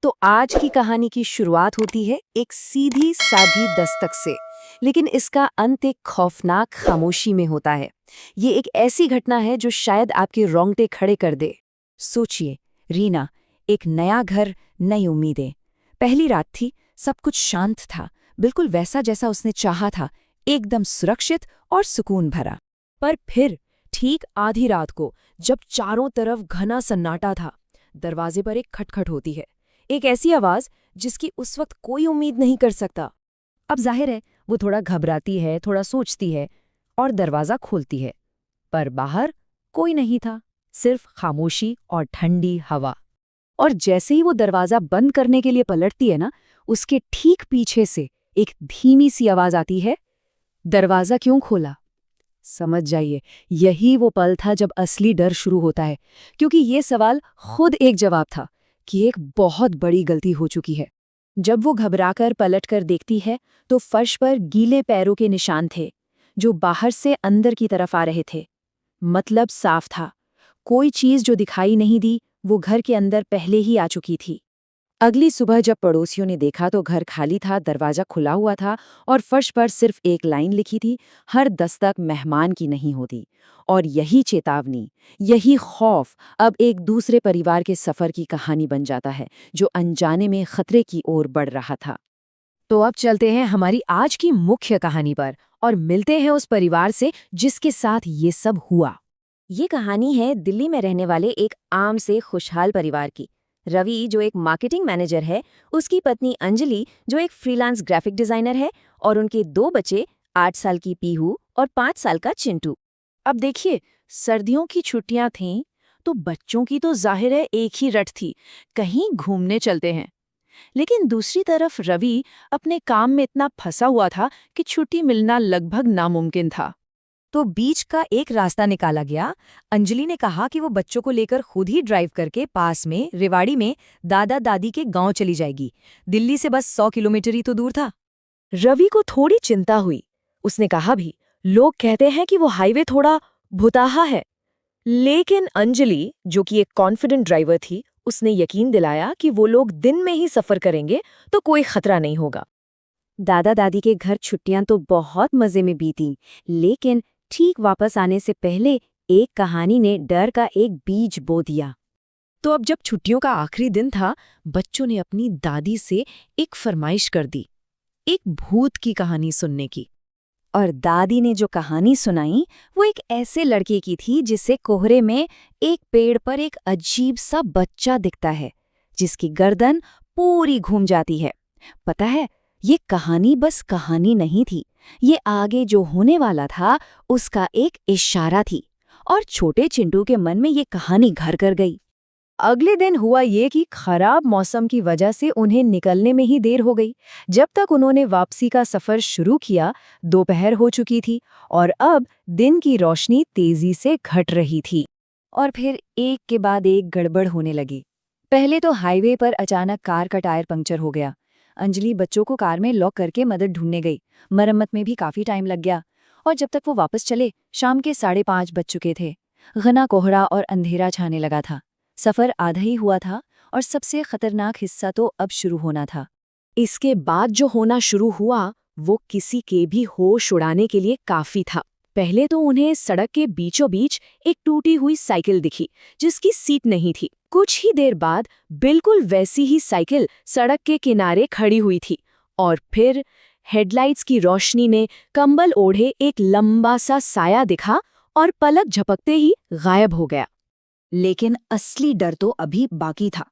तो आज की कहानी की शुरुआत होती है एक सीधी साधी दस्तक से, लेकिन इसका अंत एक खौफनाक खामोशी में होता है। ये एक ऐसी घटना है जो शायद आपके रोंगटे खड़े कर दे। सोचिए, रीना, एक नया घर, नई उम्मीदें। पहली रात थी, सब कुछ शांत था, बिल्कुल वैसा जैसा उसने चाहा था, एकदम सुरक्षित और सुकून भरा। पर फिर ठीक आधी रात को, जब चारों तरफ घना सन्नाटा था, दरवाजे पर एक खटखट होती है। एक ऐसी आवाज जिसकी उस वक्त कोई उम्मीद नहीं कर सकता। अब जाहिर है वो थोड़ा घबराती है, थोड़ा सोचती है और दरवाजा खोलती है। पर बाहर कोई नहीं था, सिर्फ खामोशी और ठंडी हवा। और जैसे ही वो दरवाजा बंद करने के लिए पलटती है ना, उसके ठीक पीछे से एक धीमी सी आवाज आती है, दरवाजा क्यों खोला? समझ जाइए, यही वो पल था जब असली डर शुरू होता है, क्योंकि ये सवाल खुद एक जवाब था कि एक बहुत बड़ी गलती हो चुकी है। जब वो घबराकर पलटकर देखती है तो फर्श पर गीले पैरों के निशान थे, जो बाहर से अंदर की तरफ आ रहे थे। मतलब साफ था, कोई चीज जो दिखाई नहीं दी वो घर के अंदर पहले ही आ चुकी थी। अगली सुबह जब पड़ोसियों ने देखा तो घर खाली था, दरवाजा खुला हुआ था और फर्श पर सिर्फ एक लाइन लिखी थी, हर दस्तक मेहमान की नहीं होती। और यही चेतावनी, यही खौफ अब एक दूसरे परिवार के सफर की कहानी बन जाता है, जो अनजाने में खतरे की ओर बढ़ रहा था। तो अब चलते हैं हमारी आज की मुख्य कहानी पर और मिलते हैं उस परिवार से जिसके साथ ये सब हुआ। ये कहानी है दिल्ली में रहने वाले एक आम से खुशहाल परिवार की। रवि, जो एक मार्केटिंग मैनेजर है, उसकी पत्नी अंजलि, जो एक फ्रीलांस ग्राफिक डिजाइनर है, और उनके दो बच्चे, 8 साल की पीहू और 5 साल का चिंटू। अब देखिए, सर्दियों की छुट्टियां थीं, तो बच्चों की तो जाहिर है एक ही रट थी, कहीं घूमने चलते हैं। लेकिन दूसरी तरफ रवि अपने काम में इतना फंसा हुआ था कि छुट्टी मिलना लगभग नामुमकिन था। तो बीच का एक रास्ता निकाला गया। अंजलि ने कहा कि वो बच्चों को लेकर खुद ही ड्राइव करके पास में रेवाड़ी में दादा दादी के गांव चली जाएगी। दिल्ली से बस 100 किलोमीटर ही तो दूर था। रवि को थोड़ी चिंता हुई। उसने कहा भी, लोग कहते हैं कि वो हाईवे थोड़ा भुताहा है। लेकिन अंजलि, जो कि एक कॉन्फिडेंट ड्राइवर थी, उसने यकीन दिलाया कि वो लोग दिन में ही सफर करेंगे तो कोई खतरा नहीं होगा। दादा दादी के घर छुट्टियां तो बहुत मजे में बीती, लेकिन ठीक वापस आने से पहले एक कहानी ने डर का एक बीज बो दिया। तो अब जब छुट्टियों का आखिरी दिन था, बच्चों ने अपनी दादी से एक फरमाइश कर दी, एक भूत की कहानी सुनने की। और दादी ने जो कहानी सुनाई वो एक ऐसे लड़के की थी जिसे कोहरे में एक पेड़ पर एक अजीब सा बच्चा दिखता है, जिसकी गर्दन पूरी घूम जाती है। पता है, ये कहानी बस कहानी नहीं थी, ये आगे जो होने वाला था उसका एक इशारा थी। और छोटे चिंटू के मन में ये कहानी घर कर गई। अगले दिन हुआ ये कि खराब मौसम की वजह से उन्हें निकलने में ही देर हो गई। जब तक उन्होंने वापसी का सफर शुरू किया, दोपहर हो चुकी थी और अब दिन की रोशनी तेजी से घट रही थी। और फिर एक के बाद एक गड़बड़ होने लगी। पहले तो हाईवे पर अचानक कार का टायर पंक्चर हो गया। अंजलि बच्चों को कार में लॉक करके मदद ढूंढने गई। मरम्मत में भी काफी टाइम लग गया और जब तक वो वापस चले, शाम के 5:30 बज चुके थे। घना कोहरा और अंधेरा छाने लगा था। सफर आधा ही हुआ था और सबसे खतरनाक हिस्सा तो अब शुरू होना था। इसके बाद जो होना शुरू हुआ वो किसी के भी होश उड़ाने के लिए काफी था। पहले तो उन्हें सड़क के बीचों बीच एक टूटी हुई साइकिल दिखी, जिसकी सीट नहीं थी। कुछ ही देर बाद बिल्कुल वैसी ही साइकिल सड़क के किनारे खड़ी हुई थी और फिर हेडलाइट्स की रोशनी ने कंबल ओढ़े एक लंबा सा साया दिखा और पलक झपकते ही गायब हो गया। लेकिन असली डर तो अभी बाकी था।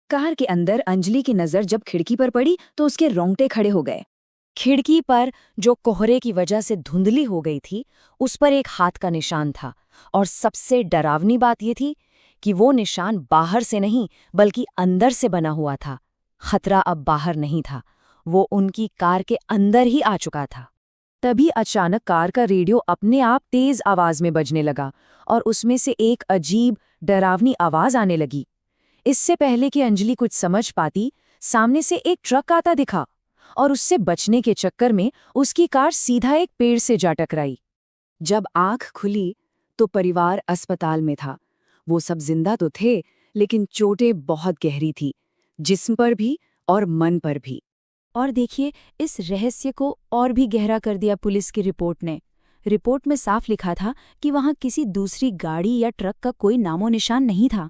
कार के अंदर अंजलि की नजर जब खिड़की पर पड़ी तो उसके रोंगटे खड़े हो गए। खिड़की पर, जो कोहरे की वजह से धुंधली हो गई थी, उस पर एक हाथ का निशान था। और सबसे डरावनी बात यह थी कि वो निशान बाहर से नहीं बल्कि अंदर से बना हुआ था। खतरा अब बाहर नहीं था, वो उनकी कार के अंदर ही आ चुका था। तभी अचानक कार का रेडियो अपने आप तेज आवाज में बजने लगा और उसमें से एक अजीब डरावनी आवाज आने लगी। इससे पहले कि अंजलि कुछ समझ पाती, सामने से एक ट्रक आता दिखा और उससे बचने के चक्कर में उसकी कार सीधा एक पेड़ से जा टकराई। जब आंख खुली तो परिवार अस्पताल में था। वो सब जिंदा तो थे, लेकिन चोटें बहुत गहरी थी। जिस्म पर भी और मन पर भी। और देखिए, इस रहस्य को और भी गहरा कर दिया पुलिस की रिपोर्ट ने। रिपोर्ट में साफ लिखा था कि वहां किसी दूसरी गाड़ी या ट्रक का कोई नामो निशान नहीं था।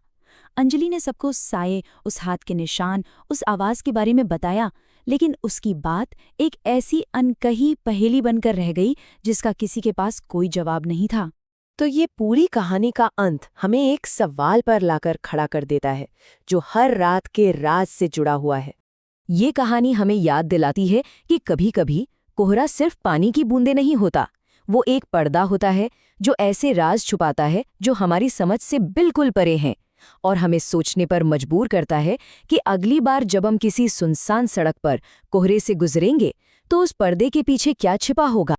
अंजलि ने सबको उस साये, उस हाथ के निशान, उस आवाज के बारे में बताया, लेकिन उसकी बात एक ऐसी अनकही पहेली बनकर रह गई जिसका किसी के पास कोई जवाब नहीं था। तो ये पूरी कहानी का अंत हमें एक सवाल पर लाकर खड़ा कर देता है, जो हर रात के राज से जुड़ा हुआ है। ये कहानी हमें याद दिलाती है कि कभी-कभी कोहरा सिर्फ पानी की बूंदें नहीं होता, वो एक पर्दा होता है जो ऐसे राज छुपाता है जो हमारी समझ से बिल्कुल परे हैं, और हमें सोचने पर मजबूर करता है कि अगली बार जब हम किसी सुनसान सड़क पर कोहरे से गुजरेंगे तो उस पर्दे के पीछे क्या छिपा होगा।